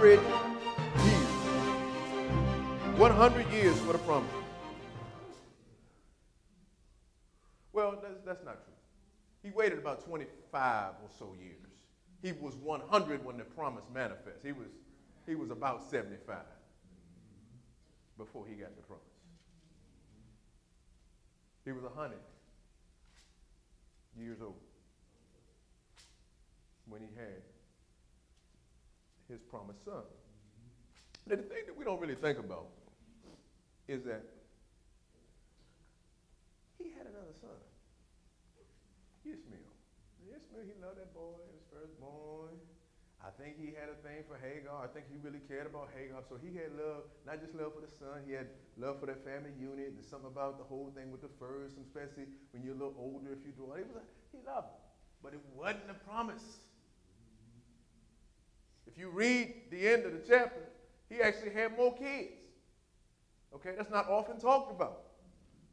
100 years. 100 years for the promise. Well, that's not true. He waited about 25 or so years. He was 100 when the promise manifested. He was about 75 before he got the promise. He was 100 years old when he had his promised son. Now, the thing that we don't really think about is that he had another son, Ishmael. Ishmael, he loved that boy, his firstborn. I think he had a thing for Hagar. I think he really cared about Hagar. So he had love, not just love for the son, he had love for that family unit. There's something about the whole thing with the first, especially when you're a little older, if you do it. He loved him. But it wasn't a promise. If you read the end of the chapter, he actually had more kids. Okay, that's not often talked about.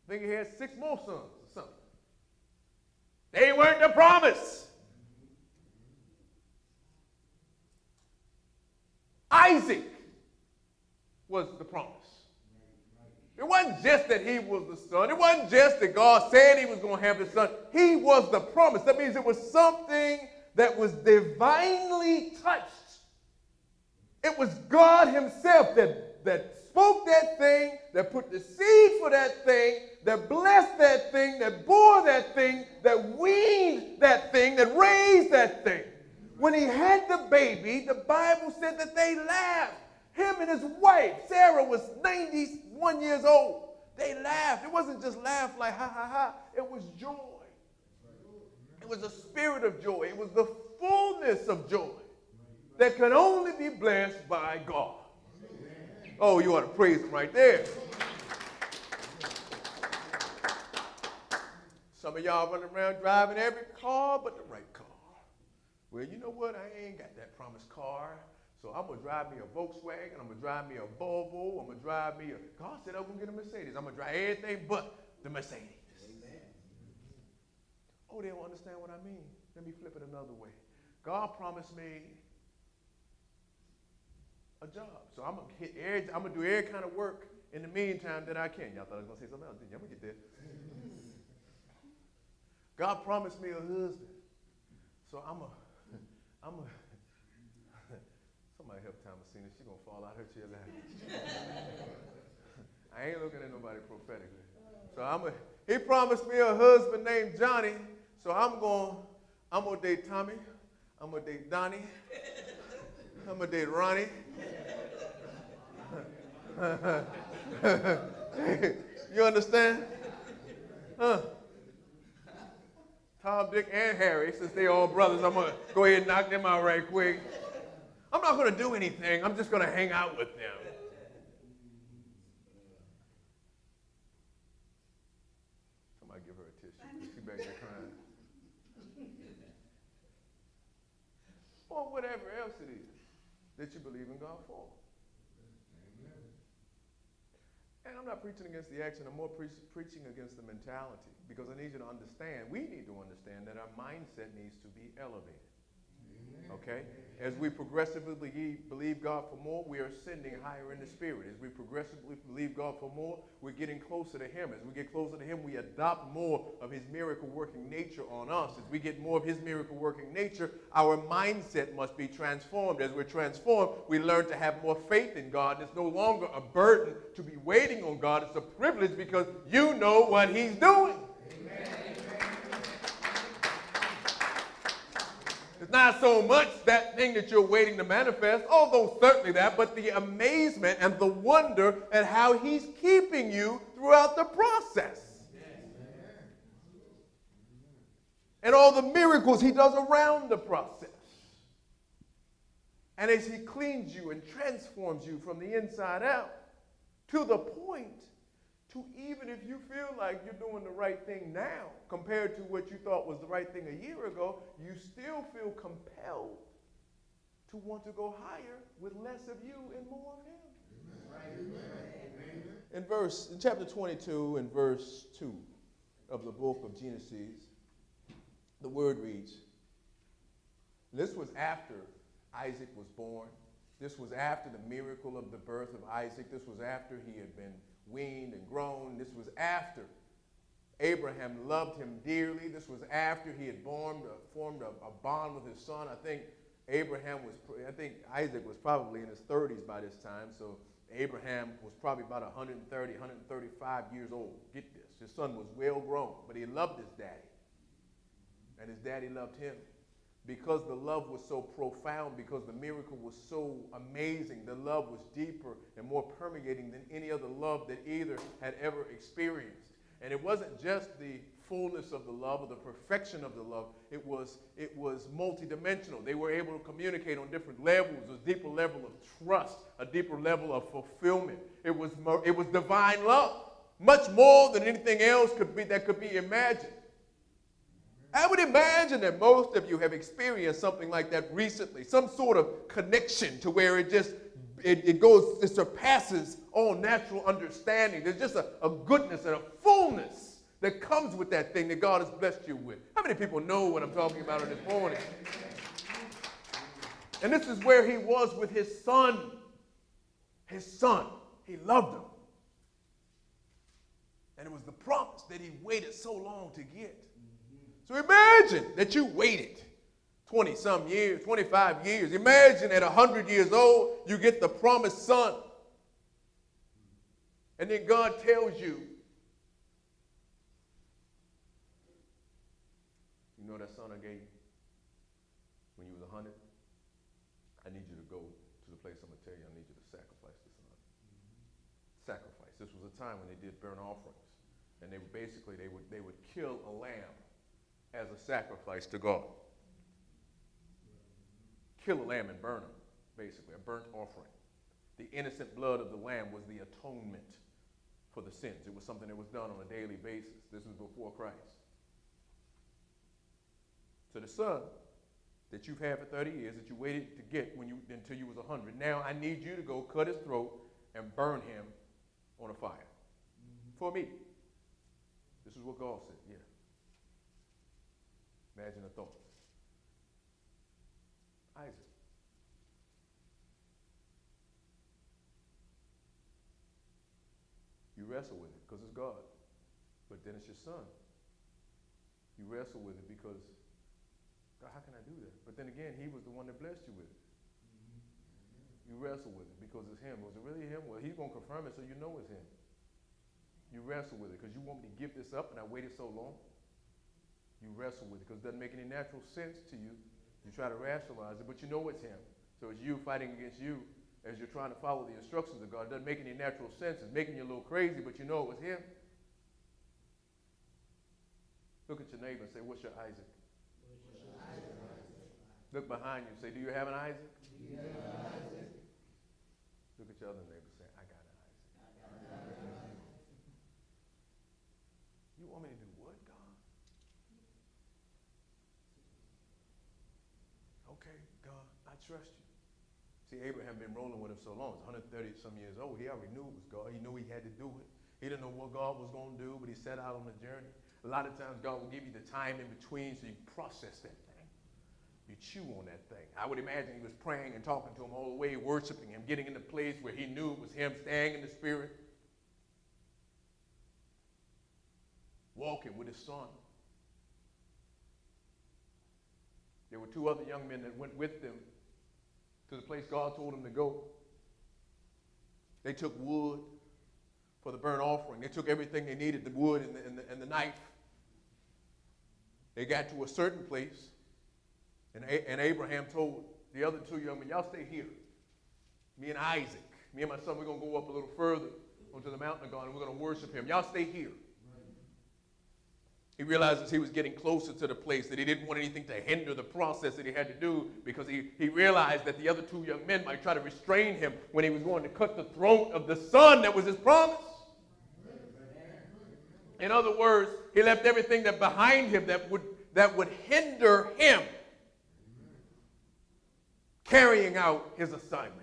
I think he had 6 more sons or something. They weren't the promise. Isaac was the promise. It wasn't just that he was the son. It wasn't just that God said he was going to have the son. He was the promise. That means it was something that was divinely touched. It was God himself that spoke that thing, that put the seed for that thing, that blessed that thing, that bore that thing, that weaned that thing, that raised that thing. When he had the baby, the Bible said that they laughed. Him and his wife, Sarah, was 91 years old. They laughed. It wasn't just laugh like ha, ha, ha. It was joy. It was a spirit of joy. It was the fullness of joy that can only be blessed by God. Oh, you ought to praise him right there. Some of y'all running around driving every car but the right car. Well, you know what? I ain't got that promised car. So I'm going to drive me a Volkswagen. I'm going to drive me a Volvo. I'm going to drive me a... God said I'm going to get a Mercedes. I'm going to drive everything but the Mercedes. Amen. Oh, they don't understand what I mean. Let me flip it another way. God promised me a job. So I'm going to do every kind of work in the meantime that I can. Y'all thought I was going to say something else, didn't you? I'm going to get there. God promised me a husband. So somebody help Thomasina. She's going to fall out her chair laughing. I ain't looking at nobody prophetically. So he promised me a husband named Johnny. So I'm going to date Tommy. I'm going to date Donnie. I'm going to date Ronnie. You understand? Huh? Tom, Dick, and Harry, since they're all brothers, I'm going to go ahead and knock them out right quick. I'm not going to do anything. I'm just going to hang out with them. Somebody give her a tissue. She's back there crying. Or whatever else it is that you believe in God for. And I'm not preaching against the action. I'm more preaching against the mentality. Because I need you to understand, we need to understand that our mindset needs to be elevated. Okay? As we progressively believe God for more, we are ascending higher in the spirit. As we progressively believe God for more, we're getting closer to him. As we get closer to him, we adopt more of his miracle working nature on us. As we get more of his miracle working nature, our mindset must be transformed. As we're transformed, we learn to have more faith in God. It's no longer a burden to be waiting on God. It's a privilege because you know what he's doing. It's not so much that thing that you're waiting to manifest, although certainly that, but the amazement and the wonder at how he's keeping you throughout the process. And all the miracles he does around the process. And as he cleans you and transforms you from the inside out, to the point to even if you feel like you're doing the right thing now compared to what you thought was the right thing a year ago, you still feel compelled to want to go higher with less of you and more of him. Amen. In chapter 22 and verse 2 of the book of Genesis, the word reads, this was after Isaac was born. This was after the miracle of the birth of Isaac. This was after he had been weaned and grown. This was after Abraham loved him dearly. This was after he had formed a bond with his son. I think Isaac was probably in his 30s by this time. So Abraham was probably about 130, 135 years old. Get this. His son was well grown, but he loved his daddy. And his daddy loved him. Because the love was so profound, because the miracle was so amazing, the love was deeper and more permeating than any other love that either had ever experienced. And it wasn't just the fullness of the love or the perfection of the love. It was multidimensional. They were able to communicate on different levels, a deeper level of trust, a deeper level of fulfillment. It was divine love, much more than anything else that could be imagined. I would imagine that most of you have experienced something like that recently, some sort of connection to where it surpasses all natural understanding. There's just a goodness and a fullness that comes with that thing that God has blessed you with. How many people know what I'm talking about this morning? And this is where he was with his son. His son. He loved him. And it was the promise that he waited so long to get. So imagine that you waited 20-some years, 25 years. Imagine at 100 years old, you get the promised son. And then God tells you, you know that son I gave you when you was 100? I need you to go to the place I'm going to tell you. I need you to sacrifice the son. Sacrifice. This was a time when they did burnt offerings. And they would kill a lamb as a sacrifice to God. Kill a lamb and burn him, basically, a burnt offering. The innocent blood of the lamb was the atonement for the sins. It was something that was done on a daily basis. This was before Christ. So the son that you've had for 30 years, that you waited to get until you was 100, now I need you to go cut his throat and burn him on a fire. For me. This is what God said, yeah. Imagine a thought. Isaac. You wrestle with it because it's God. But then it's your son. You wrestle with it because, God, how can I do that? But then again, he was the one that blessed you with it. You wrestle with it because it's him. Was it really him? Well, he's going to confirm it so you know it's him. You wrestle with it because you want me to give this up and I waited so long. You wrestle with it because it doesn't make any natural sense to you. You try to rationalize it, but you know it's him. So it's you fighting against you as you're trying to follow the instructions of God. It doesn't make any natural sense. It's making you a little crazy, but you know it was him. Look at your neighbor and say, what's your Isaac? Look behind you and say, do you have an Isaac? Look at your other neighbor and say, I got an Isaac. You want me to do what, God? Okay, God, I trust you. See, Abraham been rolling with him so long. He's 130-some years old. He already knew it was God. He knew he had to do it. He didn't know what God was going to do, but he set out on the journey. A lot of times God will give you the time in between so you process that thing. You chew on that thing. I would imagine he was praying and talking to him all the way, worshiping him, getting in the place where he knew it was him, staying in the spirit, walking with his son. There were two other young men that went with them to the place God told them to go. They took wood for the burnt offering. They took everything they needed, the wood and the knife. They got to a certain place, and Abraham told the other two young men, y'all stay here. Me and Isaac, me and my son, we're going to go up a little further onto the mountain of God, and we're going to worship him. Y'all stay here. He realized as he was getting closer to the place that he didn't want anything to hinder the process that he had to do, because he realized that the other two young men might try to restrain him when he was going to cut the throat of the son that was his promise. In other words, he left everything that behind him that would hinder him carrying out his assignment.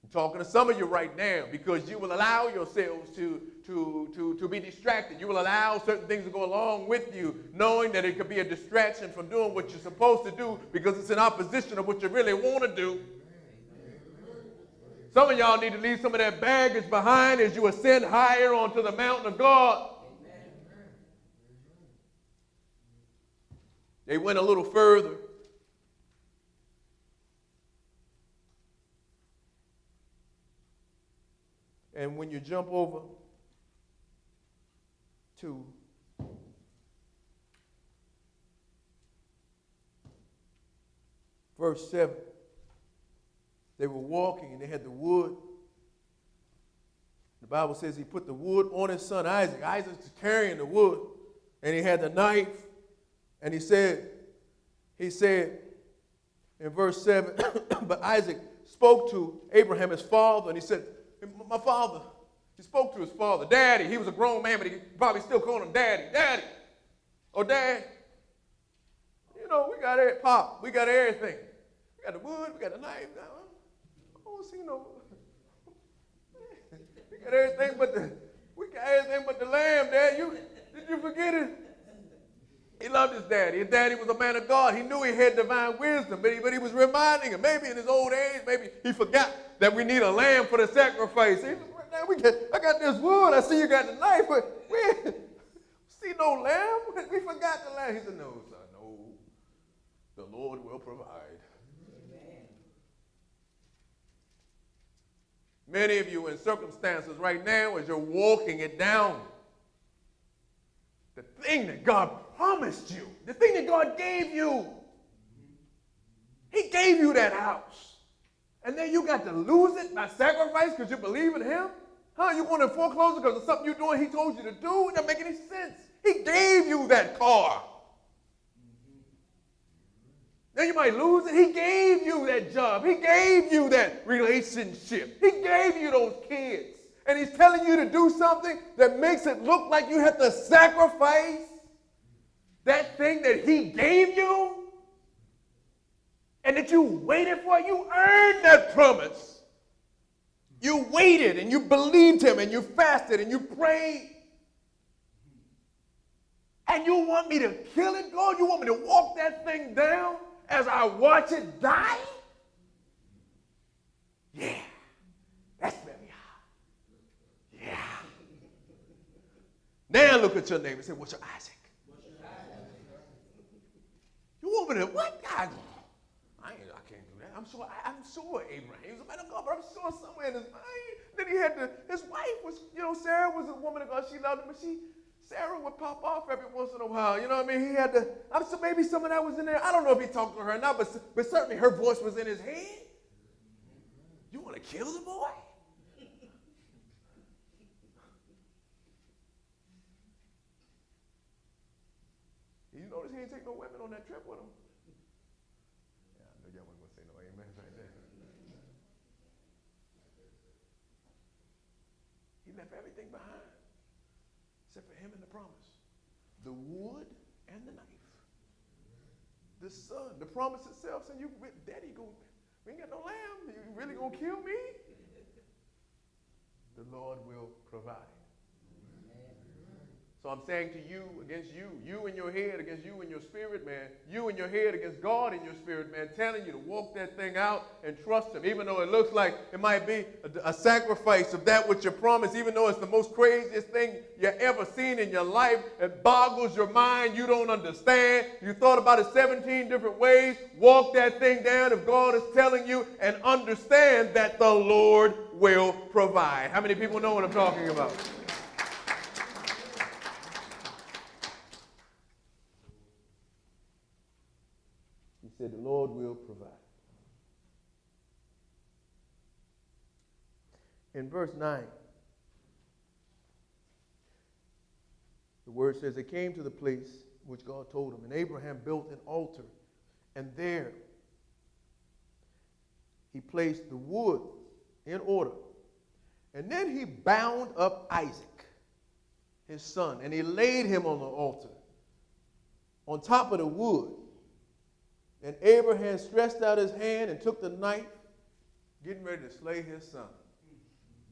I'm talking to some of you right now because you will allow yourselves to be distracted. You will allow certain things to go along with you, knowing that it could be a distraction from doing what you're supposed to do because it's in opposition of what you really want to do. Some of y'all need to leave some of that baggage behind as you ascend higher onto the mountain of God. They went a little further. And when you jump over to verse 7, they were walking and they had the wood. The Bible says he put the wood on his son Isaac. Isaac's carrying the wood, and he had the knife. And he said in verse 7, but Isaac spoke to Abraham, his father, and he said, my father. He spoke to his father, Daddy. He was a grown man, but he probably still called him Daddy. Daddy. Or Dad. You know, we got it, Pop. We got everything. We got the wood. We got the knife. I don't see no. We got everything but the lamb, Dad. Did you forget it? He loved his daddy. His daddy was a man of God. He knew he had divine wisdom, but he was reminding him. Maybe in his old age, maybe he forgot that we need a lamb for the sacrifice. I got this wood. I see you got the knife, but we see no lamb. We forgot the lamb. He said, no, son, no. The Lord will provide. Amen. Many of you in circumstances right now as you're walking it down, the thing that God promised you, the thing that God gave you, he gave you that house. And then you got to lose it by sacrifice because you believe in him? Huh? You want to foreclose it because of something you're doing he told you to do? It doesn't make any sense. He gave you that car. Now you might lose it. He gave you that job. He gave you that relationship. He gave you those kids. And he's telling you to do something that makes it look like you have to sacrifice that thing that he gave you and that you waited for. You earned that promise. You waited and you believed him and you fasted and you prayed. And you want me to kill it, God? You want me to walk that thing down as I watch it die? Yeah, that's very high. Yeah. Now look at your neighbor and say, what's your Isaac? You want me to, what? God, I can't do that. I'm sure Abraham, he was a man of God, but I'm sure somewhere in his mind. Then he had his wife was, Sarah was a woman of God. She loved him, but Sarah would pop off every once in a while. You know what I mean? He had to, maybe some of that was in there. I don't know if he talked to her or not, but certainly her voice was in his head. You want to kill the boy? You notice he didn't take no women on that trip with him. Yeah, I know y'all wasn't going to say no amen right there. He left everything behind except for him and the promise. The wood and the knife. The son, the promise itself saying, Daddy, we ain't got no lamb. You really going to kill me? The Lord will provide. So I'm saying to you, against you in your head, against you in your spirit, man, you in your head against God in your spirit, man, telling you to walk that thing out and trust him, even though it looks like it might be a sacrifice of that which you promised, even though it's the most craziest thing you ever seen in your life. It boggles your mind. You don't understand. You thought about it 17 different ways. Walk that thing down if God is telling you, and understand that the Lord will provide. How many people know what I'm talking about? He said, the Lord will provide. In verse 9, the word says, they came to the place which God told him, and Abraham built an altar, and there he placed the wood in order. And then he bound up Isaac, his son, and he laid him on the altar on top of the wood. And Abraham stretched out his hand and took the knife, getting ready to slay his son.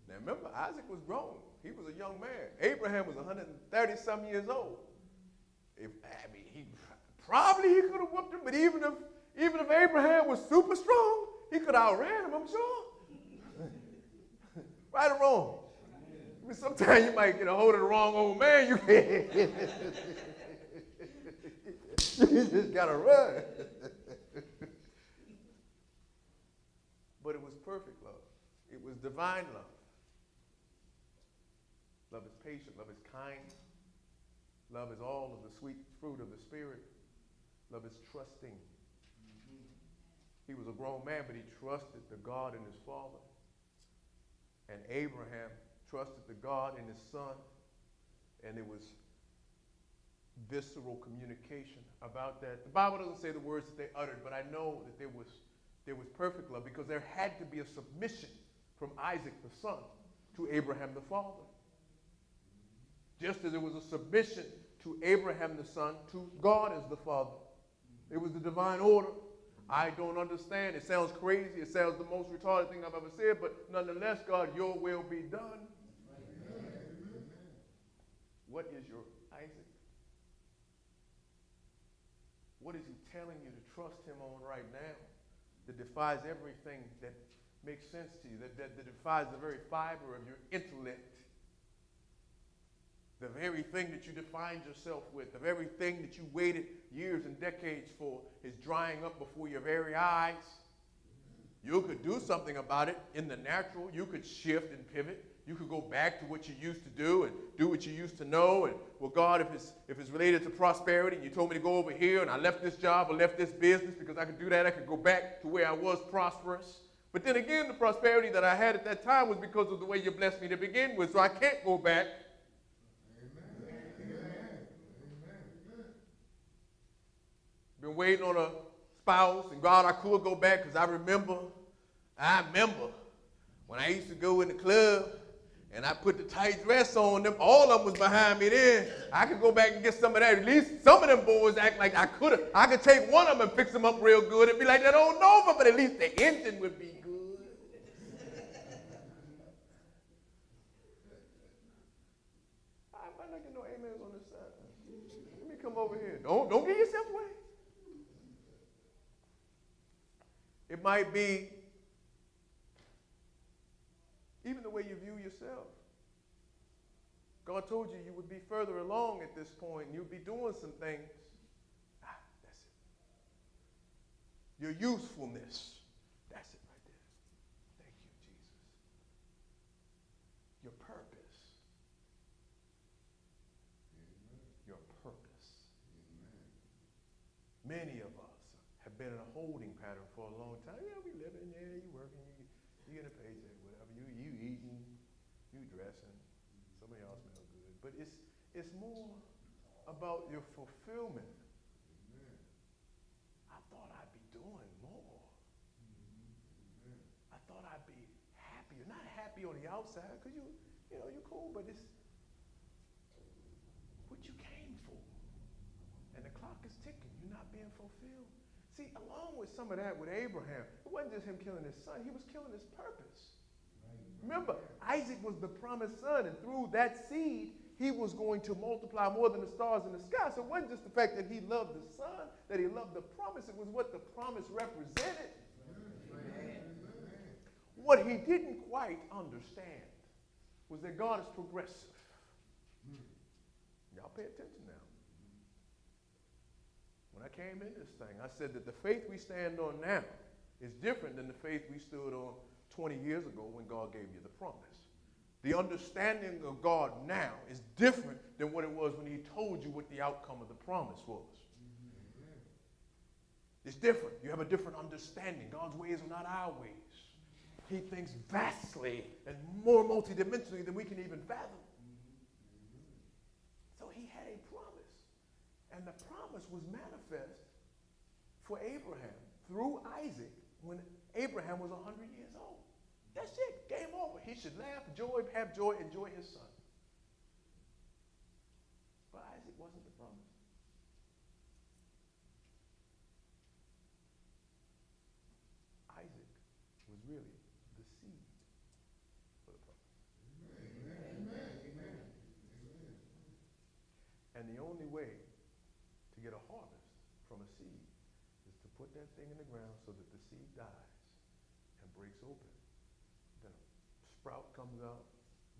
Now remember, Isaac was grown. He was a young man. Abraham was 130-some years old. He could have whooped him, but even if Abraham was super strong, he could have outran him, I'm sure. Right or wrong? I mean, sometimes you might get a hold of the wrong old man. You just got to run. But it was perfect love. It was divine love. Love is patient. Love is kind. Love is all of the sweet fruit of the Spirit. Love is trusting. He was a grown man, but he trusted the God in his father. And Abraham trusted the God in his son. And it was visceral communication about that. The Bible doesn't say the words that they uttered, but I know that there was perfect love because there had to be a submission from Isaac the son to Abraham the father. Just as there was a submission to Abraham the son to God as the father. It was the divine order. I don't understand. It sounds crazy. It sounds the most retarded thing I've ever said, but nonetheless, God, your will be done. Amen. What is your Isaac? What is he telling you to trust him on right now that defies everything that makes sense to you, that defies the very fiber of your intellect? The very thing that you defined yourself with, the very thing that you waited years and decades for is drying up before your very eyes. You could do something about it in the natural. You could shift and pivot. You could go back to what you used to do and do what you used to know. And, well, God, if it's related to prosperity, and you told me to go over here, and I left this job or left this business because I could do that, I could go back to where I was prosperous. But then again, the prosperity that I had at that time was because of the way you blessed me to begin with, so I can't go back. Been waiting on a spouse, and God, I could go back because I remember when I used to go in the club and I put the tight dress on them, all of them was behind me then. I could go back and get some of that. At least some of them boys act like I could take one of them and fix them up real good. It'd be like that old Nova, but at least the engine would be good. I might not get no amens on this side. Let me come over here. Don't get yourself away. It might be even the way you view yourself. God told you you would be further along at this point, and you'd be doing some things. That's it. Your usefulness. That's it right there. Thank you, Jesus. Your purpose. Amen. Your purpose. Amen. Many of us have been in a holding pattern for a long time. Yeah, we living, yeah, you working, you get a paycheck, whatever. You eating, you dressing. Some of y'all smell good. But it's more about your fulfillment. Amen. I thought I'd be doing more. Amen. I thought I'd be happier. Not happy on the outside, because you're cool, but it's what you came for. And the clock is ticking. You're not being fulfilled. See, along with some of that with Abraham, it wasn't just him killing his son, he was killing his purpose. Remember, Isaac was the promised son, and through that seed, he was going to multiply more than the stars in the sky. So it wasn't just the fact that he loved the son, that he loved the promise, it was what the promise represented. What he didn't quite understand was that God is progressive. Y'all pay attention now. When I came in this thing, I said that the faith we stand on now is different than the faith we stood on 20 years ago when God gave you the promise. The understanding of God now is different than what it was when he told you what the outcome of the promise was. It's different. You have a different understanding. God's ways are not our ways. He thinks vastly and more multidimensionally than we can even fathom. So he had a promise. And the promise was manifest for Abraham through Isaac when Abraham was 100 years old. That's it. Game over. He should laugh, have joy, enjoy his son. But Isaac wasn't the promise. Isaac was really the seed for the promise. Amen. Amen. Amen. And the only way to get a harvest from a seed is to put that thing in the ground so that the seed dies and breaks open. Then a sprout comes out,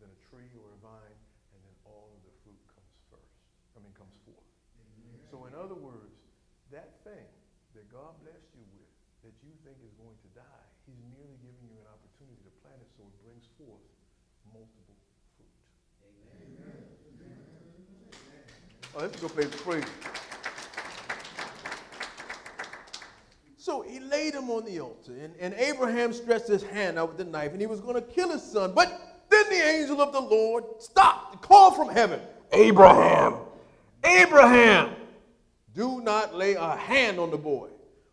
then a tree or a vine, and then all of the fruit comes forth. Amen. So in other words, that thing that God blessed you with, that you think is going to die, he's merely giving you an opportunity to plant it so it brings forth multiple fruit. Amen. Oh, let's go play the praise. So he laid him on the altar, and Abraham stretched his hand out with the knife, and he was going to kill his son. But then the angel of the Lord stopped and called from heaven, Abraham, Abraham, do not lay a hand on the boy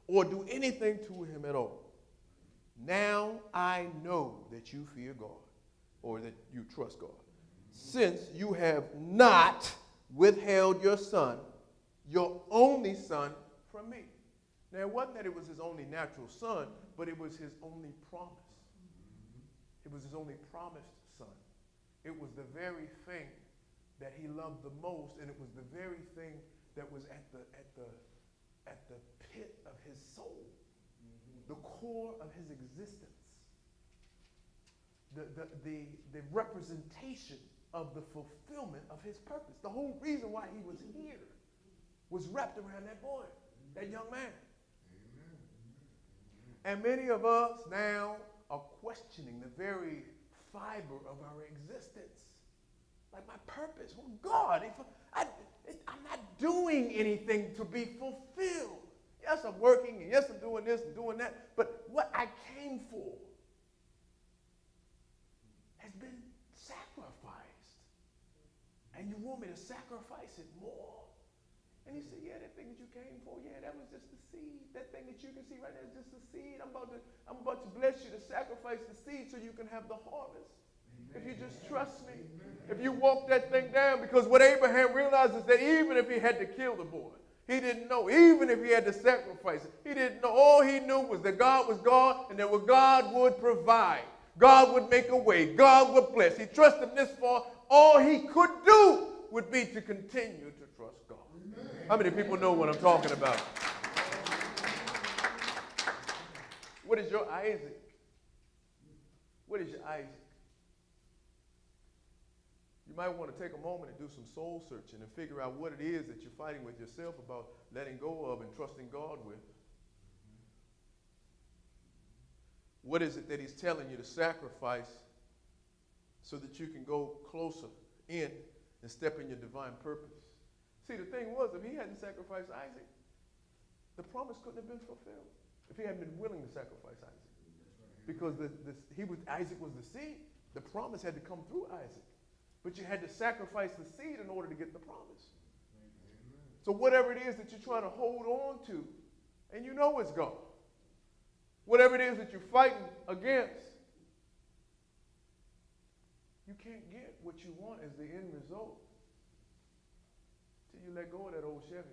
or do anything to him at all. Now I know that you fear God, or that you trust God, since you have not withheld your son, your only son, from me. Now, it wasn't that it was his only natural son, but it was his only promise. It was his only promised son. It was the very thing that he loved the most, and it was the very thing that was at the pit of his soul, the core of his existence, the representation of the fulfillment of his purpose. The whole reason why he was here was wrapped around that boy, that young man. And many of us now are questioning the very fiber of our existence. Like, my purpose, well, God, I'm not doing anything to be fulfilled. Yes, I'm working, and yes, I'm doing this and doing that, but what I came for has been sacrificed. And you want me to sacrifice it more? And he said, yeah, that thing that you came for, yeah, that was just the seed. That thing that you can see right there is just the seed. I'm about to bless you to sacrifice the seed so you can have the harvest. Amen. If you just trust me. Amen. If you walk that thing down, because what Abraham realized is that even if he had to kill the boy, he didn't know. Even if he had to sacrifice it, he didn't know. All he knew was that God was God and that God would provide. God would make a way. God would bless. He trusted him this far. All he could do would be to continue to trust God. How many people know what I'm talking about? What is your Isaac? What is your Isaac? You might want to take a moment and do some soul searching and figure out what it is that you're fighting with yourself about letting go of and trusting God with. What is it that he's telling you to sacrifice so that you can go closer in and step in your divine purpose? See, the thing was, if he hadn't sacrificed Isaac, the promise couldn't have been fulfilled. If he hadn't been willing to sacrifice Isaac. Because Isaac was the seed. The promise had to come through Isaac. But you had to sacrifice the seed in order to get the promise. So whatever it is that you're trying to hold on to, and you know it's God. Whatever it is that you're fighting against, you can't get what you want as the end result till you let go of that old Chevy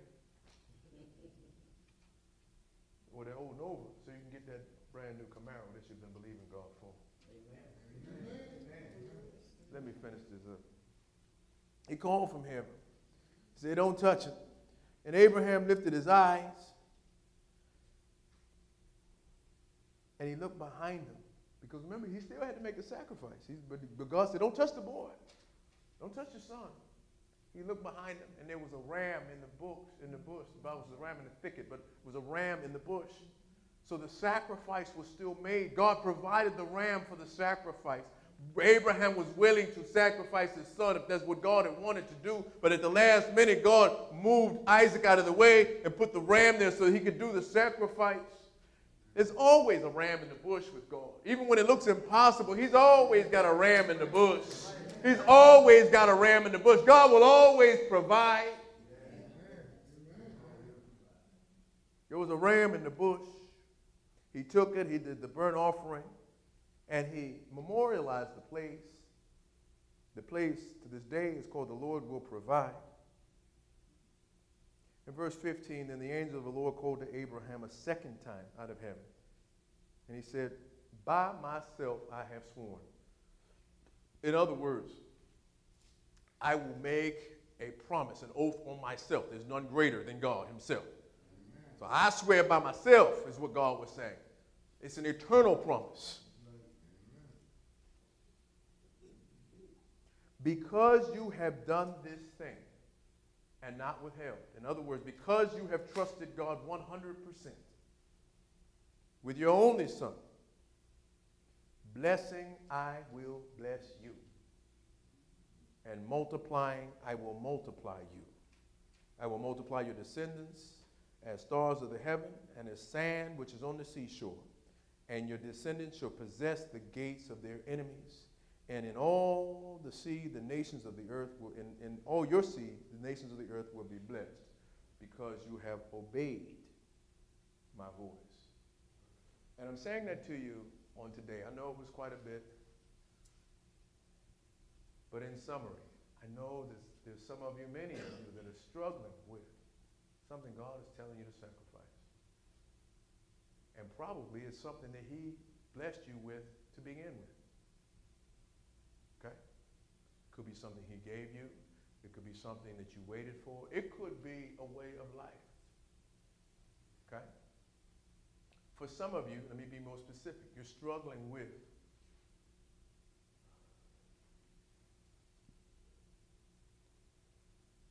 or that old Nova, so you can get that brand new Camaro that you've been believing God for. Amen. Let me finish this up. He called from heaven. He said, don't touch him. And Abraham lifted his eyes, and he looked behind him. Because remember, he still had to make a sacrifice. But God said, don't touch the boy. Don't touch your son. He looked behind him, and there was a ram in the bush. The Bible says a ram in the thicket, but it was a ram in the bush. So the sacrifice was still made. God provided the ram for the sacrifice. Abraham was willing to sacrifice his son if that's what God had wanted to do. But at the last minute, God moved Isaac out of the way and put the ram there so he could do the sacrifice. There's always a ram in the bush with God. Even when it looks impossible, he's always got a ram in the bush. He's always got a ram in the bush. God will always provide. There was a ram in the bush. He took it, he did the burnt offering, and he memorialized the place. The place to this day is called the Lord Will Provide. In verse 15, then the angel of the Lord called to Abraham a second time out of heaven. And he said, by myself I have sworn. In other words, I will make a promise, an oath on myself. There's none greater than God himself. Amen. So I swear by myself is what God was saying. It's an eternal promise. because you have done this thing and not withheld. In other words, because you have trusted God 100% with your only son, blessing, I will bless you. And multiplying, I will multiply you. I will multiply your descendants as stars of the heaven and as sand which is on the seashore. And your descendants shall possess the gates of their enemies. And in all the sea, the nations of the earth will, in all your seed, the nations of the earth will be blessed, because you have obeyed my voice. And I'm saying that to you on today. I know it was quite a bit, but in summary, I know there's some of you, many of you, that are struggling with something God is telling you to sacrifice. And probably it's something that he blessed you with to begin with. Okay? Could be something he gave you. It could be something that you waited for. It could be a way of life. Okay? For some of you, let me be more specific, you're struggling with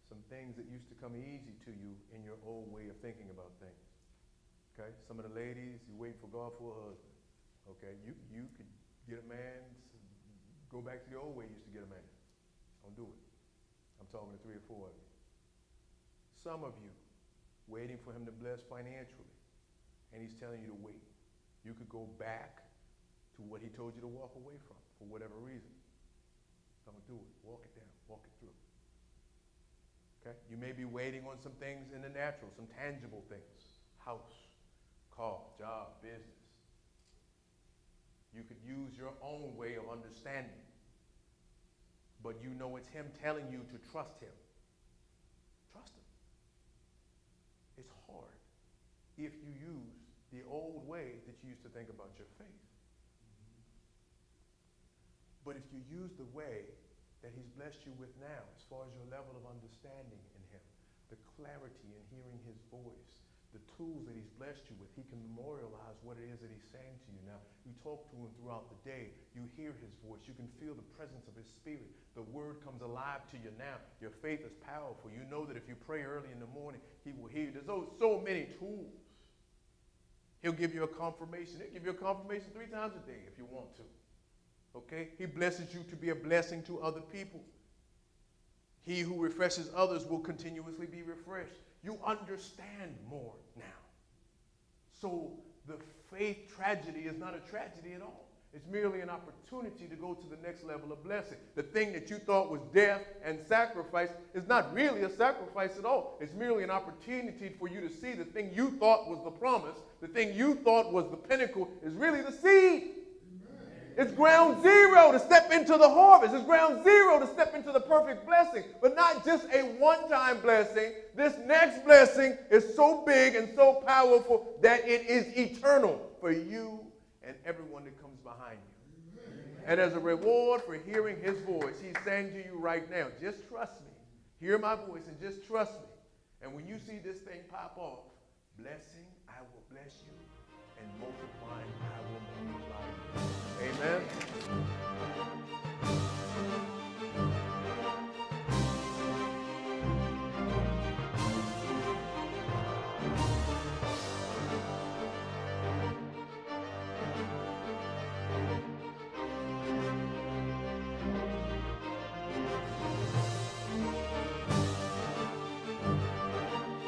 some things that used to come easy to you in your old way of thinking about things. Okay? Some of the ladies, you wait for God for a husband. Okay? You could get a man, go back to the old way you used to get a man. Don't do it. I'm talking to 3 or 4 of you. Some of you waiting for him to bless financially, and he's telling you to wait. You could go back to what he told you to walk away from for whatever reason. Don't do it. Walk it down. Walk it through. Okay? You may be waiting on some things in the natural, some tangible things. House, car, job, business. You could use your own way of understanding, but you know it's him telling you to trust him. Trust him. It's hard if you use the old way that you used to think about your faith. But if you use the way that he's blessed you with now, as far as your level of understanding in him, the clarity in hearing his voice, the tools that he's blessed you with, he can memorialize what it is that he's saying to you now. You talk to him throughout the day. You hear his voice. You can feel the presence of his spirit. The word comes alive to you now. Your faith is powerful. You know that if you pray early in the morning, he will hear you. There's so many tools. He'll give you a confirmation. He'll give you a confirmation 3 times a day if you want to. Okay? He blesses you to be a blessing to other people. He who refreshes others will continuously be refreshed. You understand more now. So the faith tragedy is not a tragedy at all. It's merely an opportunity to go to the next level of blessing. The thing that you thought was death and sacrifice is not really a sacrifice at all. It's merely an opportunity for you to see the thing you thought was the promise, the thing you thought was the pinnacle, is really the seed. It's ground zero to step into the harvest. It's ground zero to step into the perfect blessing. But not just a one-time blessing. This next blessing is so big and so powerful that it is eternal for you and everyone that comes behind you. And as a reward for hearing his voice, he's saying to you right now, just trust me. Hear my voice and just trust me. And when you see this thing pop off, blessing, I will bless you. And multiplying, I will multiply you. Amen.